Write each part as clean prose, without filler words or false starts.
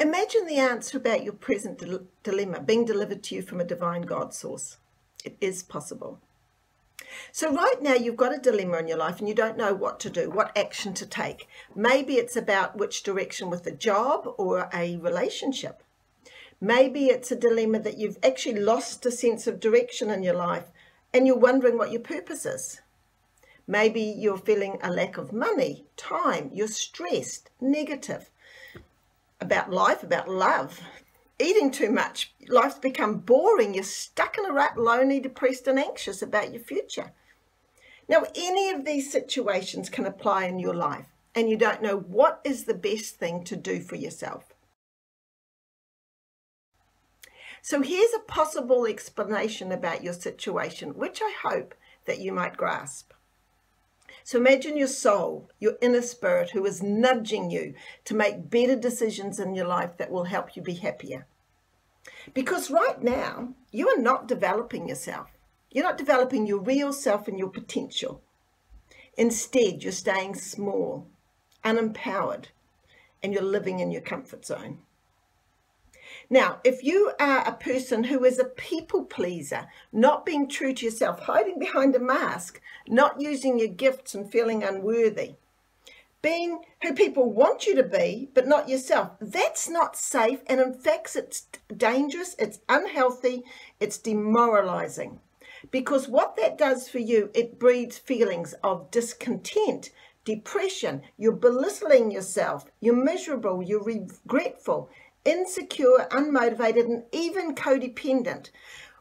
Imagine the answer about your present dilemma being delivered to you from a divine God source. It is possible. So right now you've got a dilemma in your life and you don't know what to do, what action to take. Maybe it's about which direction with a job or a relationship. Maybe it's a dilemma that you've actually lost a sense of direction in your life and you're wondering what your purpose is. Maybe you're feeling a lack of money, time, you're stressed, negative about life, about love, eating too much, life's become boring, you're stuck in a rut, lonely, depressed and anxious about your future. Now, any of these situations can apply in your life and you don't know what is the best thing to do for yourself. So here's a possible explanation about your situation, which I hope that you might grasp. So imagine your soul, your inner spirit, who is nudging you to make better decisions in your life that will help you be happier. Because right now, you are not developing yourself. You're not developing your real self and your potential. Instead, you're staying small, unempowered, and you're living in your comfort zone. Now, if you are a person who is a people pleaser, not being true to yourself, hiding behind a mask, not using your gifts and feeling unworthy, being who people want you to be, but not yourself, that's not safe. And in fact, it's dangerous, it's unhealthy, it's demoralizing. Because what that does for you, it breeds feelings of discontent, depression, you're belittling yourself, you're miserable, you're regretful, insecure, unmotivated, and even codependent,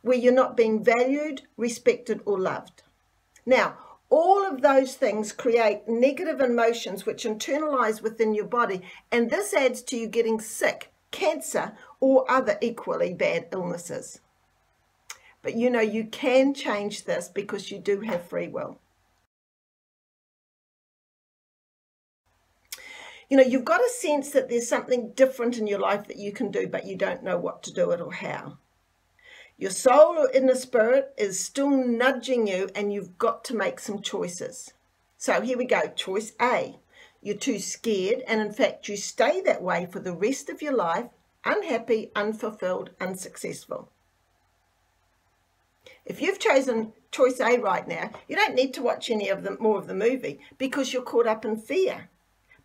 where you're not being valued, respected, or loved. Now, all of those things create negative emotions which internalize within your body, and this adds to you getting sick, cancer, or other equally bad illnesses. But you know, you can change this because you do have free will. You know, you've got a sense that there's something different in your life that you can do, but you don't know what to do it or how. Your soul or inner spirit is still nudging you and you've got to make some choices. So here we go. Choice A. You're too scared and in fact you stay that way for the rest of your life, unhappy, unfulfilled, unsuccessful. If you've chosen choice A right now, you don't need to watch any of more of the movie because you're caught up in fear.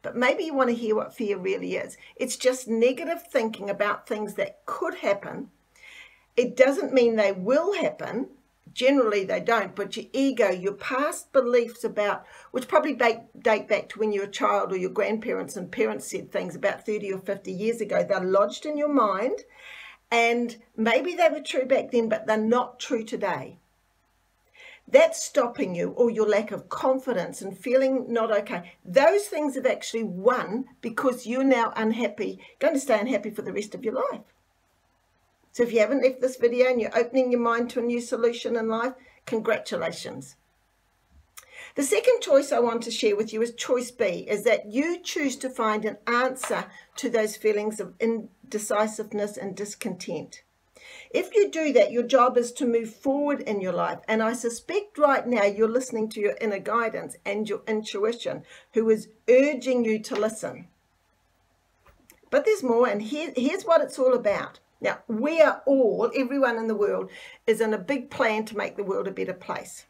But maybe you want to hear what fear really is. It's just negative thinking about things that could happen. It doesn't mean they will happen. Generally they don't, but your ego, your past beliefs about, which probably date back to when you were a child or your grandparents and parents said things about 30 or 50 years ago, they're lodged in your mind and maybe they were true back then, but they're not true today. That's stopping you, or your lack of confidence and feeling not okay. Those things have actually won because you're now unhappy, going to stay unhappy for the rest of your life. So if you haven't left this video and you're opening your mind to a new solution in life, congratulations. The second choice I want to share with you is choice B, is that you choose to find an answer to those feelings of indecisiveness and discontent. If you do that, your job is to move forward in your life. And I suspect right now you're listening to your inner guidance and your intuition, who is urging you to listen. But there's more, and here's what it's all about. Now, we are all, everyone in the world, is in a big plan to make the world a better place.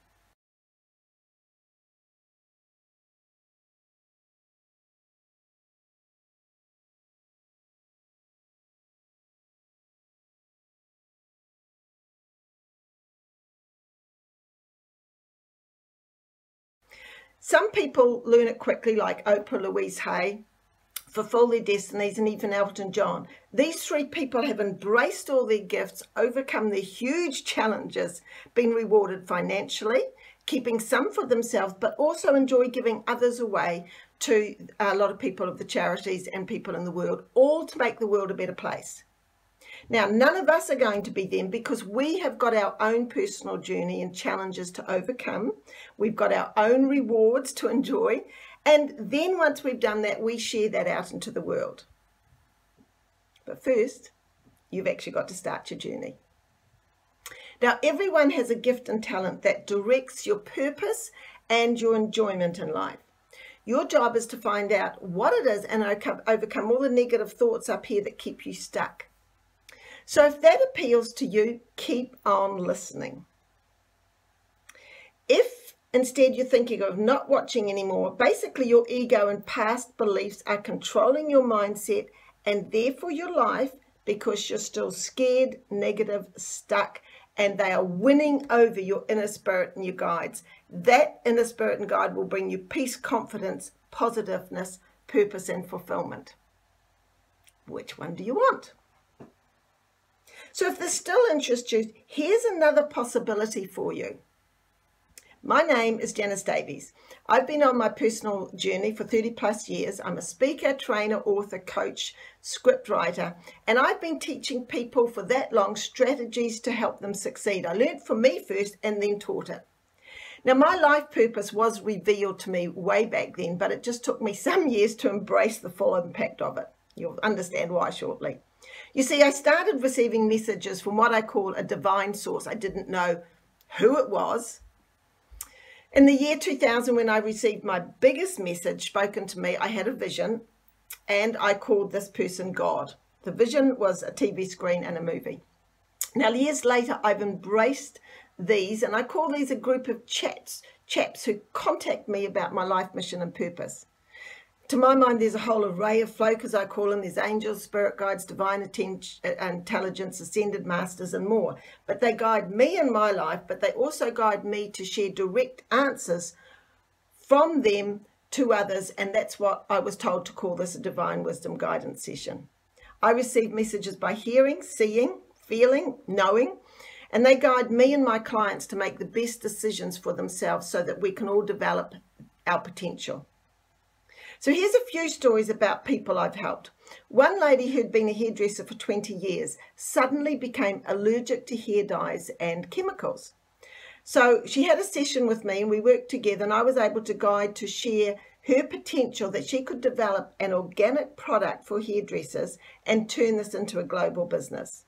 Some people learn it quickly, like Oprah, Louise Hay, fulfill their destinies, and even Elton John. These three people have embraced all their gifts, overcome their huge challenges, been rewarded financially, keeping some for themselves, but also enjoy giving others away to a lot of people of the charities and people in the world, all to make the world a better place. Now, none of us are going to be them because we have got our own personal journey and challenges to overcome. We've got our own rewards to enjoy. And then once we've done that, we share that out into the world. But first, you've actually got to start your journey. Now, everyone has a gift and talent that directs your purpose and your enjoyment in life. Your job is to find out what it is and overcome all the negative thoughts up here that keep you stuck. So if that appeals to you, keep on listening. If instead you're thinking of not watching anymore, basically your ego and past beliefs are controlling your mindset and therefore your life, because you're still scared, negative, stuck, and they are winning over your inner spirit and your guides. That inner spirit and guide will bring you peace, confidence, positiveness, purpose, and fulfillment. Which one do you want? So if this still interests you, here's another possibility for you. My name is Janice Davies. I've been on my personal journey for 30 plus years. I'm a speaker, trainer, author, coach, script writer, and I've been teaching people for that long strategies to help them succeed. I learned from me first and then taught it. Now, my life purpose was revealed to me way back then, but it just took me some years to embrace the full impact of it. You'll understand why shortly. You see, I started receiving messages from what I call a divine source. I didn't know who it was. In the year 2000, when I received my biggest message spoken to me, I had a vision and I called this person God. The vision was a TV screen and a movie. Now, years later, I've embraced these, and I call these a group of chaps who contact me about my life mission and purpose. To my mind, there's a whole array of folk, as I call them. There's angels, spirit guides, divine intelligence, ascended masters, and more. But they guide me in my life, but they also guide me to share direct answers from them to others, and that's what I was told to call this a divine wisdom guidance session. I receive messages by hearing, seeing, feeling, knowing, and they guide me and my clients to make the best decisions for themselves so that we can all develop our potential. So here's a few stories about people I've helped. One lady who'd been a hairdresser for 20 years suddenly became allergic to hair dyes and chemicals. So she had a session with me and we worked together, and I was able to guide to share her potential that she could develop an organic product for hairdressers and turn this into a global business.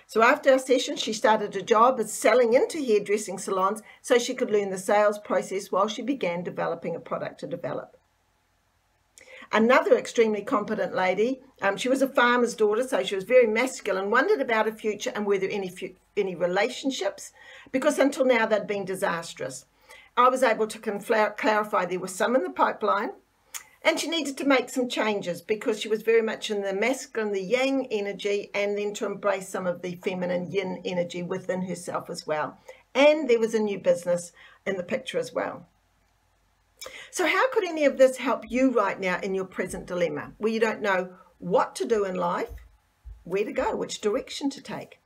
So after our session, she started a job as selling into hairdressing salons so she could learn the sales process while she began developing a product to develop. Another extremely competent lady, she was a farmer's daughter, so she was very masculine, wondered about her future and were there any relationships, because until now they'd been disastrous. I was able to clarify there were some in the pipeline, and she needed to make some changes because she was very much in the masculine, the yang energy, and then to embrace some of the feminine yin energy within herself as well. And there was a new business in the picture as well. So how could any of this help you right now in your present dilemma, where you don't know what to do in life, where to go, which direction to take?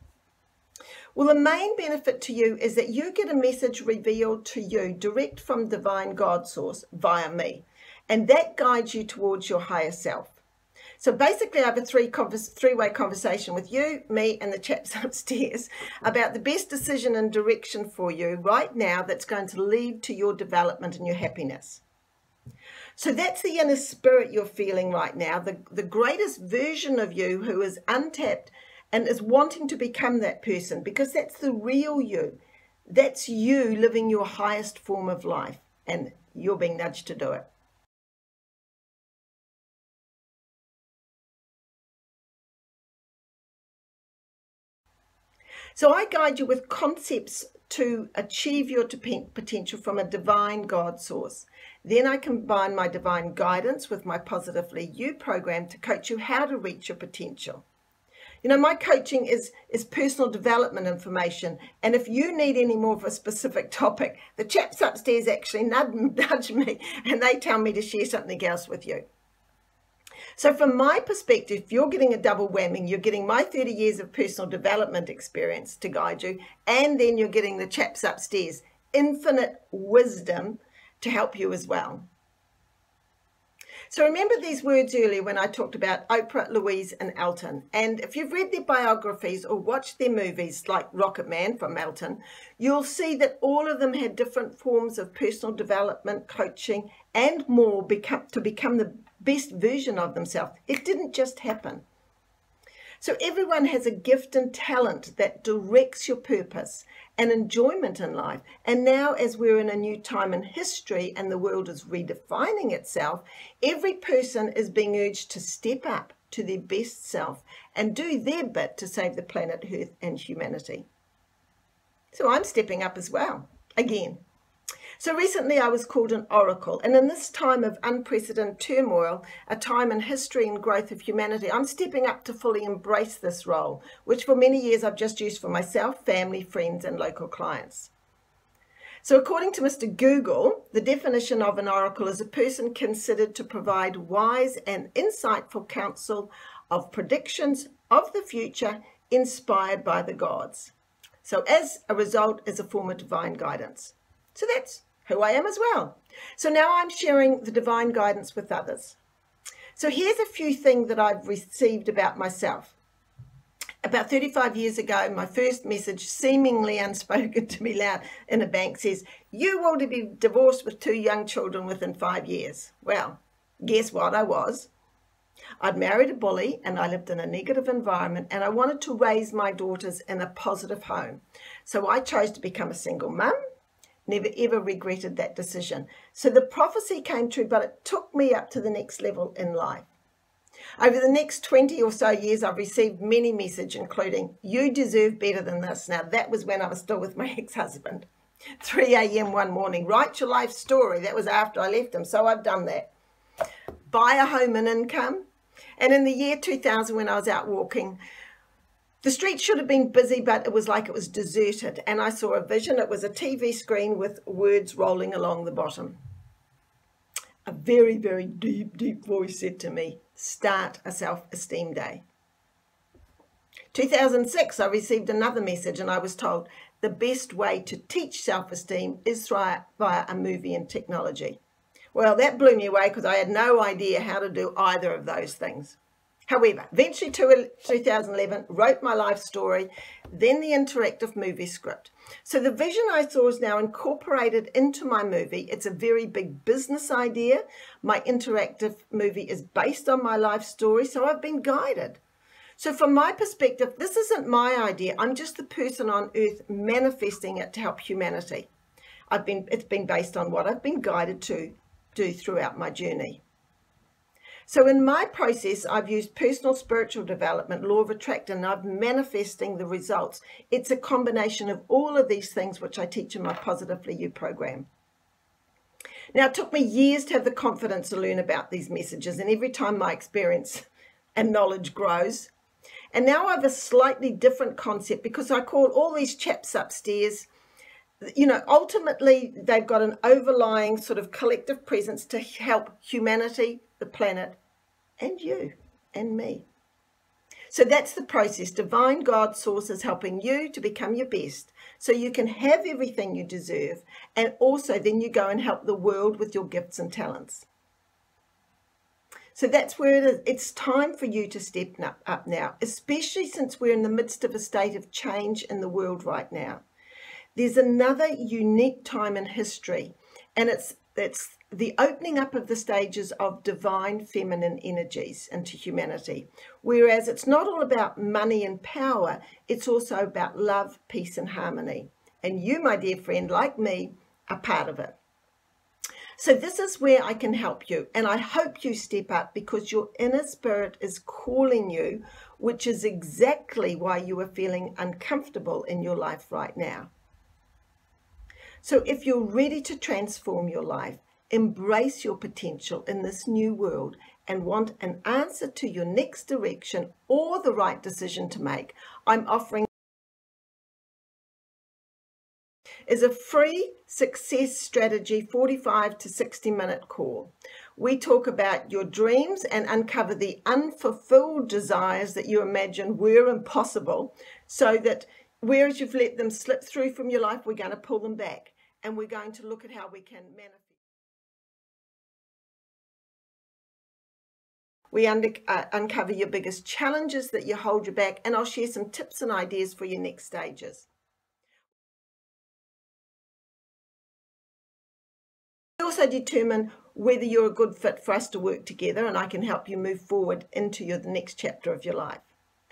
Well, the main benefit to you is that you get a message revealed to you direct from divine God source via me, and that guides you towards your higher self. So basically, I have a three-way conversation with you, me, and the chaps upstairs about the best decision and direction for you right now that's going to lead to your development and your happiness. So that's the inner spirit you're feeling right now, the greatest version of you who is untapped and is wanting to become that person, because that's the real you. That's you living your highest form of life, and you're being nudged to do it. So I guide you with concepts to achieve your potential from a divine God source. Then I combine my divine guidance with my Positively You program to coach you how to reach your potential. You know, my coaching is personal development information, and if you need any more of a specific topic, the chaps upstairs actually nudge me and they tell me to share something else with you. So from my perspective, you're getting a double whammy. You're getting my 30 years of personal development experience to guide you, and then you're getting the chaps upstairs, infinite wisdom to help you as well. So remember these words earlier when I talked about Oprah, Louise, and Elton. And if you've read their biographies or watched their movies like Rocket Man from Elton, you'll see that all of them had different forms of personal development, coaching, and more to become the best version of themselves. It didn't just happen. So everyone has a gift and talent that directs your purpose and enjoyment in life. And now, as we're in a new time in history and the world is redefining itself, every person is being urged to step up to their best self and do their bit to save the planet Earth and humanity. So I'm stepping up as well, again. So recently I was called an oracle, and in this time of unprecedented turmoil, a time in history and growth of humanity, I'm stepping up to fully embrace this role, which for many years I've just used for myself, family, friends, and local clients. So according to Mr. Google, the definition of an oracle is a person considered to provide wise and insightful counsel of predictions of the future inspired by the gods. So as a result, is a form of divine guidance. So that's who I am as well. So now I'm sharing the divine guidance with others. So here's a few things that I've received about myself. About 35 years ago, my first message, seemingly unspoken to me loud in a bank, says, "You will be divorced with 2 young children within 5 years." Well, guess what I was? I'd married a bully and I lived in a negative environment, and I wanted to raise my daughters in a positive home. So I chose to become a single mum. Never ever regretted that decision. So the prophecy came true, but it took me up to the next level in life. Over the next 20 or so years, I've received many messages, including, "You deserve better than this." Now, that was when I was still with my ex-husband. 3 a.m. one morning, "Write your life story." That was after I left him, so I've done that. Buy a home and income. And in the year 2000, when I was out walking, the street should have been busy, but it was like it was deserted. And I saw a vision. It was a TV screen with words rolling along the bottom. A very, very deep, deep voice said to me, "Start a self-esteem day." 2006, I received another message and I was told the best way to teach self-esteem is via a movie and technology. Well, that blew me away because I had no idea how to do either of those things. However, eventually 2011, wrote my life story, then the interactive movie script. So the vision I saw is now incorporated into my movie. It's a very big business idea. My interactive movie is based on my life story, so I've been guided. So from my perspective, this isn't my idea. I'm just the person on earth manifesting it to help humanity. It's been based on what I've been guided to do throughout my journey. So in my process, I've used personal spiritual development, law of attraction, and I'm manifesting the results. It's a combination of all of these things which I teach in my Positively You program. Now, it took me years to have the confidence to learn about these messages, and every time my experience and knowledge grows. And now I have a slightly different concept because I call all these chaps upstairs, you know, ultimately they've got an overlying sort of collective presence to help humanity, the planet, and you and me. So that's the process. Divine God source is helping you to become your best so you can have everything you deserve, and also then you go and help the world with your gifts and talents. So that's where it is. It's time for you to step up now, especially since we're in the midst of a state of change in the world right now. There's another unique time in history, and it's the opening up of the stages of divine feminine energies into humanity. Whereas it's not all about money and power, it's also about love, peace, and harmony. And you, my dear friend, like me, are part of it. So this is where I can help you, and I hope you step up because your inner spirit is calling you, which is exactly why you are feeling uncomfortable in your life right now. So if you're ready to transform your life, embrace your potential in this new world, and want an answer to your next direction or the right decision to make, I'm offering is a free success strategy 45 to 60-minute call. We talk about your dreams and uncover the unfulfilled desires that you imagine were impossible, so that whereas you've let them slip through from your life, we're going to pull them back, and we're going to look at how we can manifest. We uncover your biggest challenges that you hold you back, and I'll share some tips and ideas for your next stages. We also determine whether you're a good fit for us to work together, and I can help you move forward into the next chapter of your life.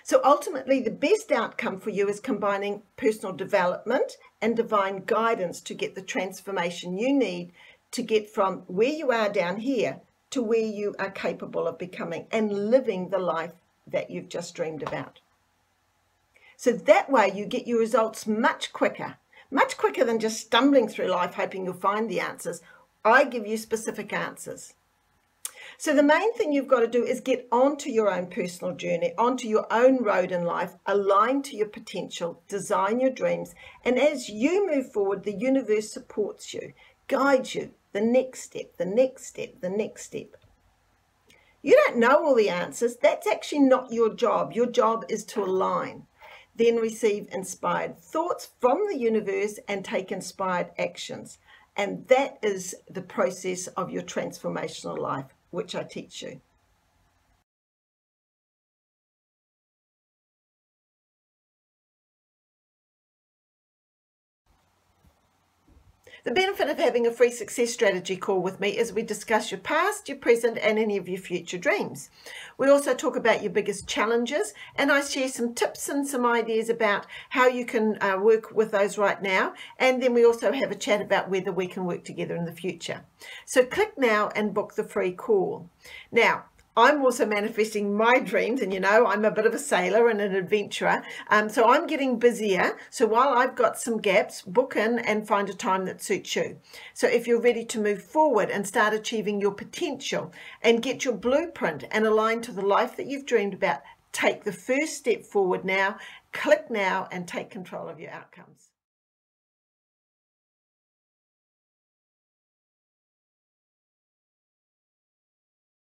So ultimately, the best outcome for you is combining personal development and divine guidance to get the transformation you need to get from where you are down here to where you are capable of becoming and living the life that you've just dreamed about. So that way you get your results much quicker than just stumbling through life hoping you'll find the answers. I give you specific answers. So the main thing you've got to do is get onto your own personal journey, onto your own road in life, align to your potential, design your dreams, and as you move forward, the universe supports you, guides you, the next step, the next step, the next step. You don't know all the answers. That's actually not your job. Your job is to align, then receive inspired thoughts from the universe and take inspired actions. And that is the process of your transformational life, which I teach you. The benefit of having a free success strategy call with me is we discuss your past, your present, and any of your future dreams. We also talk about your biggest challenges, and I share some tips and some ideas about how you can work with those right now. And then we also have a chat about whether we can work together in the future. So click now and book the free call. Now, I'm also manifesting my dreams, and you know, I'm a bit of a sailor and an adventurer, so I'm getting busier. So while I've got some gaps, book in and find a time that suits you. So if you're ready to move forward and start achieving your potential and get your blueprint and align to the life that you've dreamed about, take the first step forward now, click now and take control of your outcomes.